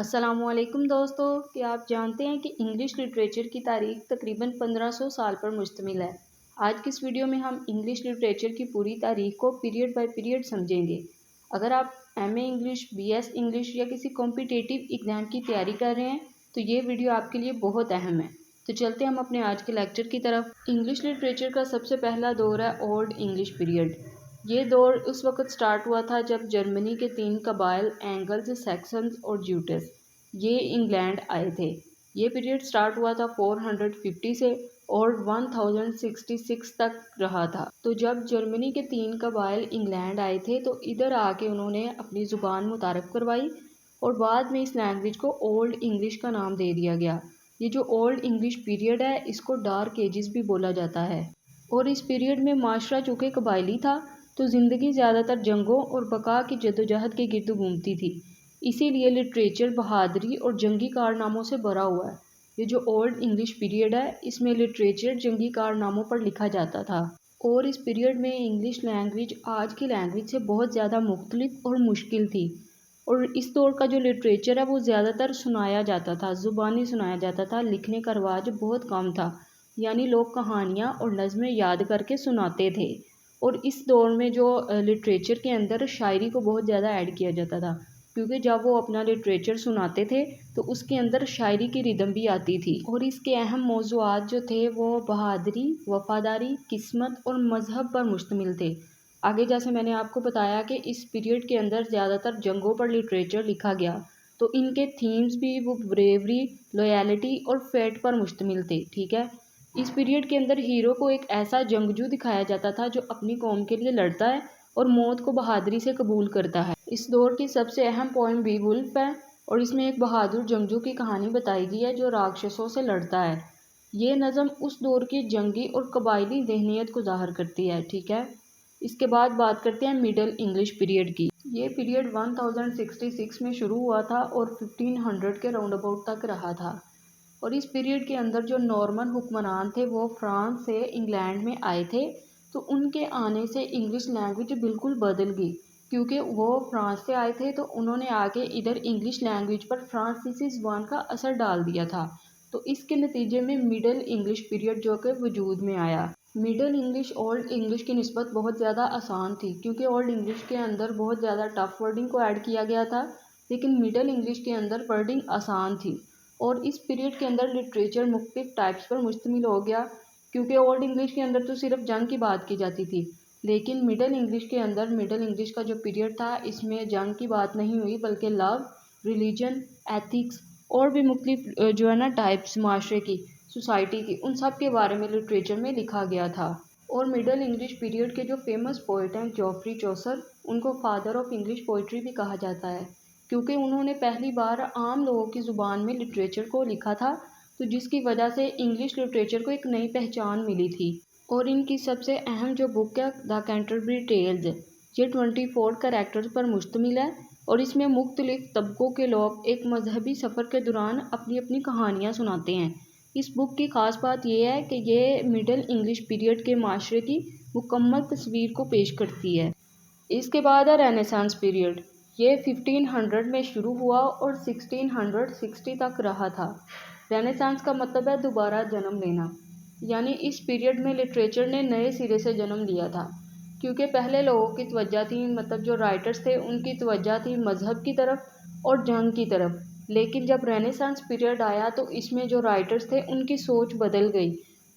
السلام علیکم دوستو، کیا آپ جانتے ہیں کہ انگلش لٹریچر کی تاریخ تقریباً 1500 سال پر مشتمل ہے۔ آج کی اس ویڈیو میں ہم انگلش لٹریچر کی پوری تاریخ کو پیریڈ بائی پیریڈ سمجھیں گے۔ اگر آپ M A English, B S English یا کسی کمپیٹیٹیو ایگزام کی تیاری کر رہے ہیں تو یہ ویڈیو آپ کے لیے بہت اہم ہے۔ تو چلتے ہم اپنے آج کے لیکچر کی طرف۔ انگلش لٹریچر کا سب سے پہلا دور ہے اولڈ انگلش پیریڈ۔ یہ دور اس وقت سٹارٹ ہوا تھا جب جرمنی کے 3 قبائل اینگلز، سیکسنز اور جیوٹس یہ انگلینڈ آئے تھے۔ یہ پیریڈ سٹارٹ ہوا تھا 450 سے اور 1066 تک رہا تھا۔ تو جب جرمنی کے 3 قبائل انگلینڈ آئے تھے تو ادھر آ کے انہوں نے اپنی زبان متعارف کروائی اور بعد میں اس لینگویج کو اولڈ انگلش کا نام دے دیا گیا۔ یہ جو اولڈ انگلش پیریڈ ہے اس کو ڈارک ایجز بھی بولا جاتا ہے۔ اور اس پیریڈ میں معاشرہ چونکہ قبائلی تھا تو زندگی زیادہ تر جنگوں اور بقا کی جدوجہد کے گرد گھومتی تھی، اسی لیے لٹریچر بہادری اور جنگی کارناموں سے بھرا ہوا ہے۔ یہ جو اولڈ انگلش پیریڈ ہے اس میں لٹریچر جنگی کارناموں پر لکھا جاتا تھا، اور اس پیریڈ میں انگلش لینگویج آج کی لینگویج سے بہت زیادہ مختلف اور مشکل تھی۔ اور اس دور کا جو لٹریچر ہے وہ زیادہ تر سنایا جاتا تھا، زبانی سنایا جاتا تھا، لکھنے کا رواج بہت کم تھا، یعنی لوگ کہانیاں اور نظمیں یاد کر کے سناتے تھے۔ اور اس دور میں جو لٹریچر کے اندر شاعری کو بہت زیادہ ایڈ کیا جاتا تھا، کیونکہ جب وہ اپنا لٹریچر سناتے تھے تو اس کے اندر شاعری کی ردم بھی آتی تھی۔ اور اس کے اہم موضوعات جو تھے وہ بہادری، وفاداری، قسمت اور مذہب پر مشتمل تھے۔ آگے جیسے میں نے آپ کو بتایا کہ اس پیریڈ کے اندر زیادہ تر جنگوں پر لٹریچر لکھا گیا، تو ان کے تھیمز بھی وہ بریوری، لویالٹی اور فیٹ پر مشتمل تھے، ٹھیک ہے۔ اس پیریڈ کے اندر ہیرو کو ایک ایسا جنگجو دکھایا جاتا تھا جو اپنی قوم کے لیے لڑتا ہے اور موت کو بہادری سے قبول کرتا ہے۔ اس دور کی سب سے اہم پوئم بی وولف ہے اور اس میں ایک بہادر جنگجو کی کہانی بتائی گئی ہے جو راکشسوں سے لڑتا ہے۔ یہ نظم اس دور کی جنگی اور قبائلی ذہنیت کو ظاہر کرتی ہے، ٹھیک ہے۔ اس کے بعد بات کرتے ہیں مڈل انگلش پیریڈ کی۔ یہ پیریڈ 1066 میں شروع ہوا تھا اور 1500 کے راؤنڈ اباؤٹ تک رہا تھا۔ اور اس پیریڈ کے اندر جو نارمن حکمران تھے وہ فرانس سے انگلینڈ میں آئے تھے، تو ان کے آنے سے انگلش لینگویج بالکل بدل گئی، کیونکہ وہ فرانس سے آئے تھے تو انہوں نے آگے ادھر انگلش لینگویج پر فرانسیسی زبان کا اثر ڈال دیا تھا، تو اس کے نتیجے میں مڈل انگلش پیریڈ جو کہ وجود میں آیا۔ مڈل انگلش اولڈ انگلش کی نسبت بہت زیادہ آسان تھی، کیونکہ اولڈ انگلش کے اندر بہت زیادہ ٹف ورڈنگ کو ایڈ کیا گیا تھا، لیکن مڈل انگلش کے اندر ورڈنگ آسان تھی۔ اور اس پیریڈ کے اندر لٹریچر مختلف ٹائپس پر مشتمل ہو گیا، کیونکہ اولڈ انگلش کے اندر تو صرف جنگ کی بات کی جاتی تھی، لیکن مڈل انگلش کے اندر مڈل انگلش کا جو پیریڈ تھا اس میں جنگ کی بات نہیں ہوئی بلکہ لو، ریلیجن، ایتھکس اور بھی مختلف جو ہے نا ٹائپس معاشرے کی، سوسائٹی کی، ان سب کے بارے میں لٹریچر میں لکھا گیا تھا۔ اور مڈل انگلش پیریڈ کے جو فیمس پوئٹ ہیں جوفری چوسر، ان کو فادر آف انگلش پوئٹری بھی کہا جاتا ہے، کیونکہ انہوں نے پہلی بار عام لوگوں کی زبان میں لٹریچر کو لکھا تھا، تو جس کی وجہ سے انگلش لٹریچر کو ایک نئی پہچان ملی تھی۔ اور ان کی سب سے اہم جو بک ہے دا کینٹربری ٹیلز، یہ 24 کریکٹرز پر مشتمل ہے اور اس میں مختلف طبقوں کے لوگ ایک مذہبی سفر کے دوران اپنی اپنی کہانیاں سناتے ہیں۔ اس بک کی خاص بات یہ ہے کہ یہ مڈل انگلش پیریڈ کے معاشرے کی مکمل تصویر کو پیش کرتی ہے۔ اس کے بعد ہے رینیسانس پیریڈ۔ یہ 1500 میں شروع ہوا اور 1660 تک رہا تھا۔ رینیسانس کا مطلب ہے دوبارہ جنم لینا، یعنی اس پیریڈ میں لٹریچر نے نئے سرے سے جنم لیا تھا، کیونکہ پہلے لوگوں کی توجہ تھی، مطلب جو رائٹرز تھے ان کی توجہ تھی مذہب کی طرف اور جنگ کی طرف، لیکن جب رینیسانس پیریڈ آیا تو اس میں جو رائٹرز تھے ان کی سوچ بدل گئی۔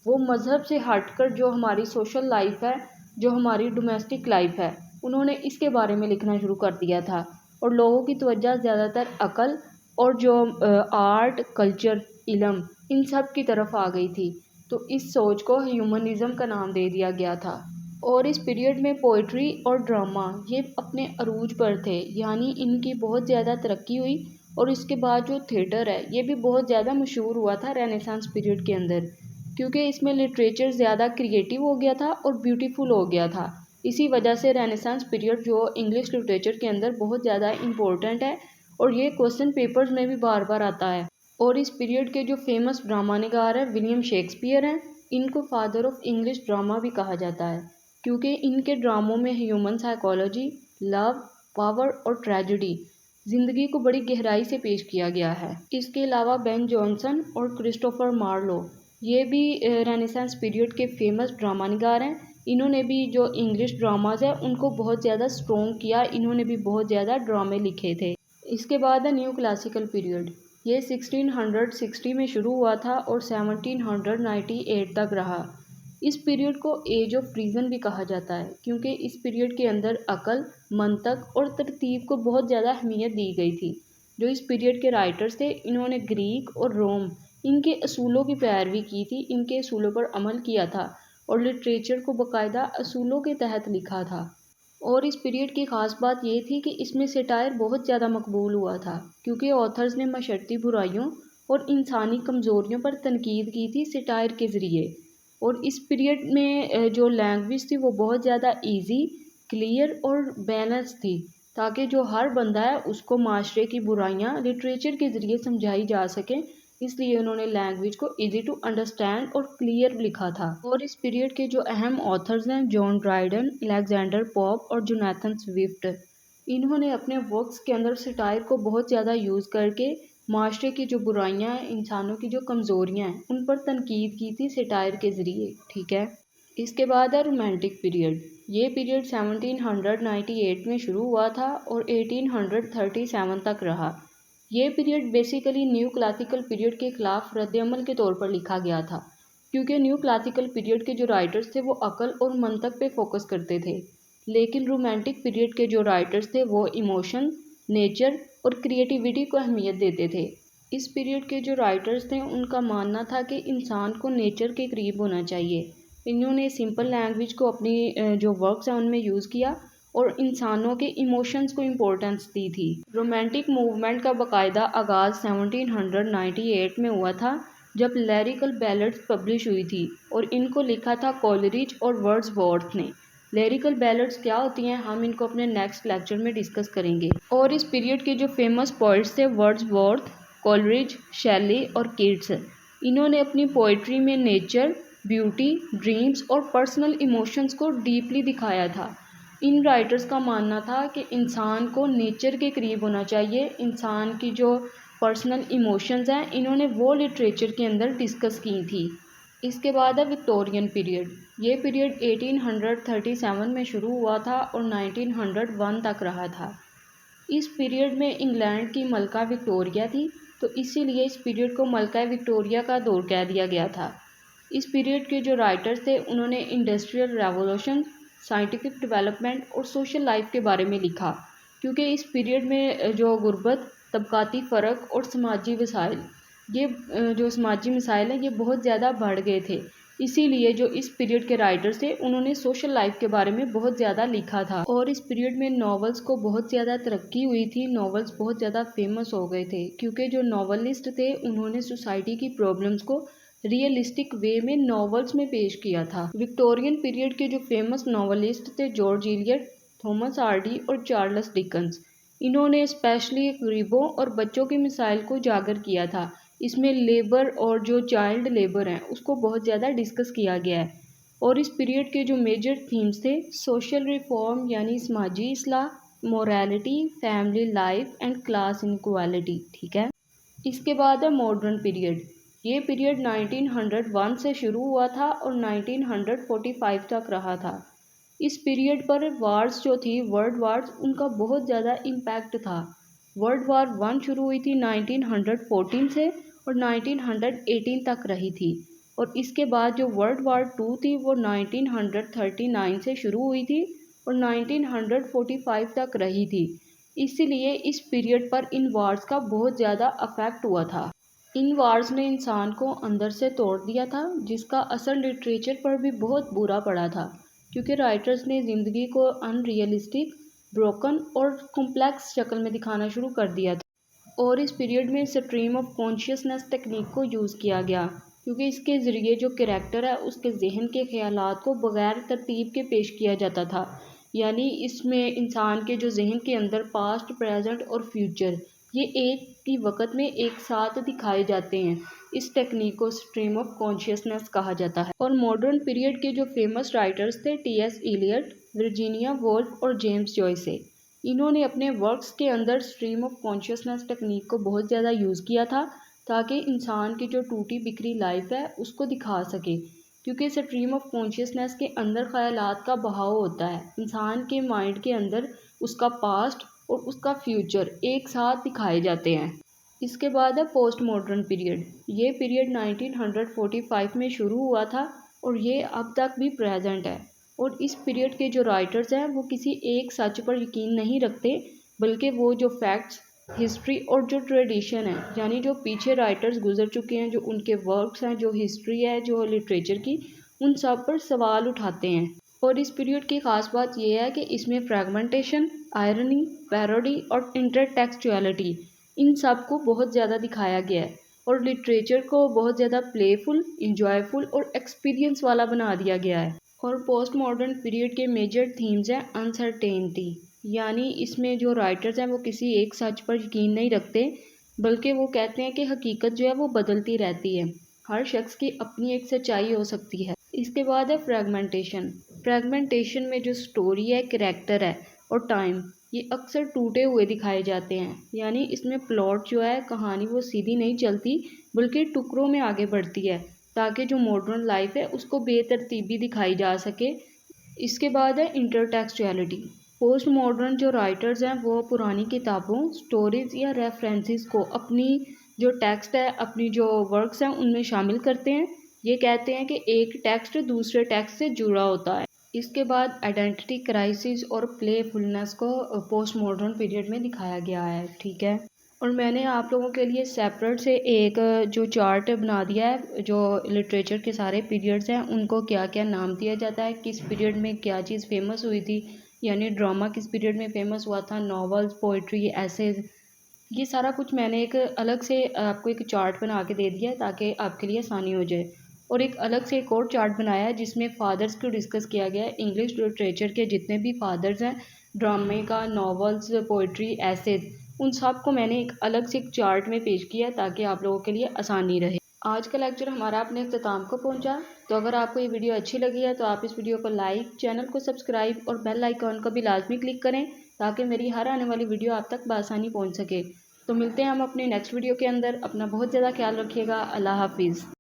وہ مذہب سے ہٹ کر جو ہماری سوشل لائف ہے، جو ہماری ڈومیسٹک لائف ہے، انہوں نے اس کے بارے میں لکھنا شروع کر دیا تھا، اور لوگوں کی توجہ زیادہ تر عقل اور جو آرٹ، کلچر، علم، ان سب کی طرف آ گئی تھی، تو اس سوچ کو ہیومنزم کا نام دے دیا گیا تھا۔ اور اس پیریڈ میں پوئٹری اور ڈرامہ یہ اپنے عروج پر تھے، یعنی ان کی بہت زیادہ ترقی ہوئی، اور اس کے بعد جو تھیٹر ہے یہ بھی بہت زیادہ مشہور ہوا تھا رینیسانس پیریڈ کے اندر، کیونکہ اس میں لٹریچر زیادہ کریٹیو ہو گیا تھا اور بیوٹیفل ہو گیا تھا۔ اسی وجہ سے رینیسانس پیریڈ جو انگلش لٹریچر کے اندر بہت زیادہ امپورٹنٹ ہے اور یہ کوسچن پیپرز میں بھی بار بار آتا ہے۔ اور اس پیریڈ کے جو فیمس ڈرامہ نگار ہیں ولیم شیکسپیئر ہیں، ان کو فادر آف انگلش ڈرامہ بھی کہا جاتا ہے، کیونکہ ان کے ڈراموں میں ہیومن سائیکالوجی، لو، پاور اور ٹریجڈی زندگی کو بڑی گہرائی سے پیش کیا گیا ہے۔ اس کے علاوہ بین جانسن اور کرسٹوفر مارلو یہ بھی رینیسانس پیریڈ کے فیمس ڈرامہ نگار ہیں۔ انہوں نے بھی جو انگلش ڈراماز ہیں ان کو بہت زیادہ اسٹرونگ کیا، انہوں نے بھی بہت زیادہ ڈرامے لکھے تھے۔ اس کے بعد ہے نیو کلاسیکل پیریڈ۔ یہ 1660 میں شروع ہوا تھا اور 1798 تک رہا۔ اس پیریڈ کو ایج آف ریزن بھی کہا جاتا ہے کیونکہ اس پیریڈ کے اندر عقل، منطق اور ترتیب کو بہت زیادہ اہمیت دی گئی تھی۔ جو اس پیریڈ کے رائٹرز تھے انہوں نے گریک اور روم ان کے اصولوں کی پیروی کی تھی، ان کے اصولوں پر عمل کیا تھا اور لٹریچر کو باقاعدہ اصولوں کے تحت لکھا تھا۔ اور اس پیریڈ کی خاص بات یہ تھی کہ اس میں سیٹائر بہت زیادہ مقبول ہوا تھا کیونکہ آتھرز نے معاشرتی برائیوں اور انسانی کمزوریوں پر تنقید کی تھی سیٹائر کے ذریعے۔ اور اس پیریڈ میں جو لینگویج تھی وہ بہت زیادہ ایزی، کلیئر اور بیلنس تھی تاکہ جو ہر بندہ ہے اس کو معاشرے کی برائیاں لٹریچر کے ذریعے سمجھائی جا سکیں، اس لیے انہوں نے لینگویج کو ایزی ٹو انڈرسٹینڈ اور کلیئر لکھا تھا۔ اور اس پیریڈ کے جو اہم آتھرز ہیں جان ڈرائیڈن، الیگزینڈر پوپ اور جونیتھن سوفٹ، انہوں نے اپنے ورکس کے اندر سیٹائر کو بہت زیادہ یوز کر کے معاشرے کی جو برائیاں ہیں، انسانوں کی جو کمزوریاں ہیں ان پر تنقید کی تھی سیٹائر کے ذریعے، ٹھیک ہے۔ اس کے بعد ہے رومانٹک پیریڈ۔ یہ پیریڈ 1798 میں شروع ہوا تھا اور 1837 تک رہا۔ یہ period basically new classical period کے خلاف رد عمل کے طور پر لکھا گیا تھا کیونکہ نیو کلاسیکل پیریڈ کے جو رائٹرز تھے وہ عقل اور منطق پہ فوکس کرتے تھے، لیکن رومانٹک پیریڈ کے جو رائٹرز تھے وہ ایموشن، نیچر اور کریٹیوٹی کو اہمیت دیتے تھے۔ اس پیریڈ کے جو رائٹرز تھے ان کا ماننا تھا کہ انسان کو نیچر کے قریب ہونا چاہیے۔ انہوں نے سمپل لینگویج کو اپنی جو ورکس ہیں ان میں یوز کیا اور انسانوں کے ایموشنز کو امپورٹنس دی تھی۔ رومانٹک موومنٹ کا باقاعدہ آغاز 1798 میں ہوا تھا جب لیریکل بیلڈز پبلش ہوئی تھی اور ان کو لکھا تھا کولرج اور ورڈز وورتھ نے۔ لیریکل بیلڈز کیا ہوتی ہیں ہم ان کو اپنے نیکسٹ لیکچر میں ڈسکس کریں گے۔ اور اس پیریڈ کے جو فیمس پوئٹس تھے ورڈز وورتھ، کولرج، شیلی اور کیٹس، انہوں نے اپنی پوئٹری میں نیچر، بیوٹی، ڈریمز اور پرسنل ایموشنز کو ڈیپلی دکھایا تھا۔ ان رائٹرز کا ماننا تھا کہ انسان کو نیچر کے قریب ہونا چاہیے، انسان کی جو پرسنل ایموشنز ہیں انہوں نے وہ لٹریچر کے اندر ڈسکس کی تھی۔ اس کے بعد ہے وکٹورین پیریڈ۔ یہ پیریڈ 1837 میں شروع ہوا تھا اور 1901 تک رہا تھا۔ اس پیریڈ میں انگلینڈ کی ملکہ وکٹوریہ تھی تو اسی لیے اس پیریڈ کو ملکہ وکٹوریہ کا دور کہہ دیا گیا تھا۔ اس پیریڈ کے جو رائٹرز تھے انہوں نے انڈسٹریل ریولوشن، سائنٹیفک ڈیولپمنٹ اور سوشل لائف کے بارے میں لکھا کیونکہ اس پیریڈ میں جو غربت، طبقاتی فرق اور سماجی وسائل، یہ جو سماجی مسائل ہیں یہ بہت زیادہ بڑھ گئے تھے، اسی لیے جو اس پیریڈ کے رائٹرز تھے انہوں نے سوشل لائف کے بارے میں بہت زیادہ لکھا تھا۔ اور اس پیریڈ میں ناولز کو بہت زیادہ ترقی ہوئی تھی، ناولز بہت زیادہ فیمس ہو گئے تھے کیونکہ جو ناولسٹ تھے انہوں نے سوسائٹی کی پرابلمز کو ریئلسٹک وے میں ناولز میں پیش کیا تھا۔ وکٹورین پیریڈ کے جو فیمس ناولسٹ تھے جارج ایلیٹ، تھامس ہارڈی اور چارلس ڈکنس، انہوں نے اسپیشلی غریبوں اور بچوں کے مسائل کو اجاگر کیا تھا۔ اس میں لیبر اور جو چائلڈ لیبر ہیں اس کو بہت زیادہ ڈسکس کیا گیا ہے۔ اور اس پیریڈ کے جو میجر تھیمز تھے سوشل ریفارم یعنی سماجی اصلاح، morality, family life and class inequality, ٹھیک ہے۔ اس کے بعد ہے ماڈرن پیریڈ۔ یہ پیریڈ 1901 سے شروع ہوا تھا اور 1945 تک رہا تھا۔ اس پیریڈ پر وارز جو تھی ورلڈ وارز ان کا بہت زیادہ امپیکٹ تھا۔ ورلڈ وار 1 شروع ہوئی تھی 1914 سے اور 1918 تک رہی تھی، اور اس کے بعد جو ورلڈ وار 2 تھی وہ 1939 سے شروع ہوئی تھی اور 1945 تک رہی تھی، اسی لیے اس پیریڈ پر ان وارز کا بہت زیادہ افیکٹ ہوا تھا۔ ان وارز نے انسان کو اندر سے توڑ دیا تھا جس کا اثر لٹریچر پر بھی بہت برا پڑا تھا کیونکہ رائٹرز نے زندگی کو ان ریئلسٹک، بروکن اور کمپلیکس شکل میں دکھانا شروع کر دیا تھا۔ اور اس پیریڈ میں اسٹریم آف کانشیسنس ٹیکنیک کو یوز کیا گیا کیونکہ اس کے ذریعے جو کریکٹر ہے اس کے ذہن کے خیالات کو بغیر ترتیب کے پیش کیا جاتا تھا، یعنی اس میں انسان کے جو ذہن کے اندر پاسٹ، پریزنٹ اور فیوچر یہ ایک ہی وقت میں ایک ساتھ دکھائے جاتے ہیں۔ اس ٹیکنیک کو اسٹریم آف کانشیسنس کہا جاتا ہے۔ اور ماڈرن پیریڈ کے جو فیمس رائٹرز تھے T S Eliot, Virginia Woolf اور جیمز جوائس، انہوں نے اپنے ورکس کے اندر اسٹریم آف کانشیسنس ٹیکنیک کو بہت زیادہ یوز کیا تھا تاکہ انسان کی جو ٹوٹی بکھری لائف ہے اس کو دکھا سکے، کیونکہ اسٹریم آف کانشیسنس کے اندر خیالات کا بہاؤ ہوتا ہے، انسان کے مائنڈ کے اندر اس کا پاسٹ اور اس کا فیوچر ایک ساتھ دکھائے جاتے ہیں۔ اس کے بعد ہے پوسٹ ماڈرن پیریڈ۔ یہ پیریڈ 1945 میں شروع ہوا تھا اور یہ اب تک بھی پریزنٹ ہے، اور اس پیریڈ کے جو رائٹرز ہیں وہ کسی ایک سچ پر یقین نہیں رکھتے، بلکہ وہ جو فیکٹس، ہسٹری اور جو ٹریڈیشن ہے، یعنی جو پیچھے رائٹرز گزر چکے ہیں، جو ان کے ورکس ہیں، جو ہسٹری ہے، جو لٹریچر کی، ان سب پر سوال اٹھاتے ہیں۔ اور اس پیریڈ کی خاص بات یہ ہے کہ اس میں فریگمنٹیشن، آئرنی، پیروڈی اور انٹر ٹیکسچولیٹی، ان سب کو بہت زیادہ دکھایا گیا ہے، اور لٹریچر کو بہت زیادہ پلے فل، انجوائے فل اور ایکسپیرینس والا بنا دیا گیا ہے۔ اور پوسٹ ماڈرن پیریڈ کے میجر تھیمز ہیں انسرٹینٹی، یعنی اس میں جو رائٹرز ہیں وہ کسی ایک سچ پر یقین نہیں رکھتے، بلکہ وہ کہتے ہیں کہ حقیقت جو ہے وہ بدلتی رہتی ہے، ہر شخص کی اپنی ایک سچائی ہو سکتی ہے۔ اس کے بعد ہے فریگمنٹیشن۔ فریگمنٹیشن میں جو سٹوری ہے، کریکٹر ہے اور ٹائم، یہ اکثر ٹوٹے ہوئے دکھائے جاتے ہیں، یعنی اس میں پلاٹ جو ہے، کہانی وہ سیدھی نہیں چلتی بلکہ ٹکڑوں میں آگے بڑھتی ہے تاکہ جو ماڈرن لائف ہے اس کو بے ترتیبی دکھائی جا سکے۔ اس کے بعد ہے انٹر ٹیکسچولیٹی۔ پوسٹ ماڈرن جو رائٹرز ہیں وہ پرانی کتابوں، سٹوریز یا ریفرنسز کو اپنی جو ٹیکسٹ ہے، اپنی جو ورکس ہیں ان میں شامل کرتے ہیں۔ یہ کہتے ہیں کہ ایک ٹیکسٹ دوسرے ٹیکسٹ سے جڑا ہوتا ہے۔ اس کے بعد آئیڈینٹی کرائسس اور پلے فلنس کو پوسٹ ماڈرن پیریڈ میں دکھایا گیا ہے، ٹھیک ہے۔ اور میں نے آپ لوگوں کے لیے سیپریٹ سے ایک جو چارٹ بنا دیا ہے، جو لٹریچر کے سارے پیریڈز ہیں ان کو کیا کیا نام دیا جاتا ہے، کس پیریڈ میں کیا چیز فیمس ہوئی تھی، یعنی ڈرامہ کس پیریڈ میں فیمس ہوا تھا، ناولز، پوئٹری، ایسیز، یہ سارا کچھ میں نے ایک الگ سے آپ کو ایک چارٹ بنا کے دے دیا ہے تاکہ آپ کے لیے آسانی ہو جائے۔ اور ایک الگ سے ایک اور چارٹ بنایا ہے جس میں فادرز کو ڈسکس کیا گیا ہے، انگلش لٹریچر کے جتنے بھی فادرز ہیں، ڈرامے کا، ناولز، پوئٹری، ایسیز، ان سب کو میں نے ایک الگ سے ایک چارٹ میں پیش کیا ہے تاکہ آپ لوگوں کے لیے آسانی رہے۔ آج کا لیکچر ہمارا اپنے اختتام کو پہنچا، تو اگر آپ کو یہ ویڈیو اچھی لگی ہے تو آپ اس ویڈیو کو لائک، چینل کو سبسکرائب اور بیل آئیکن کو بھی لازمی کلک کریں تاکہ میری ہر آنے والی ویڈیو آپ تک بآسانی پہنچ سکے۔ تو ملتے ہیں ہم اپنے نیکسٹ ویڈیو کے اندر، اپنا بہت زیادہ خیال رکھیے گا، اللہ حافظ۔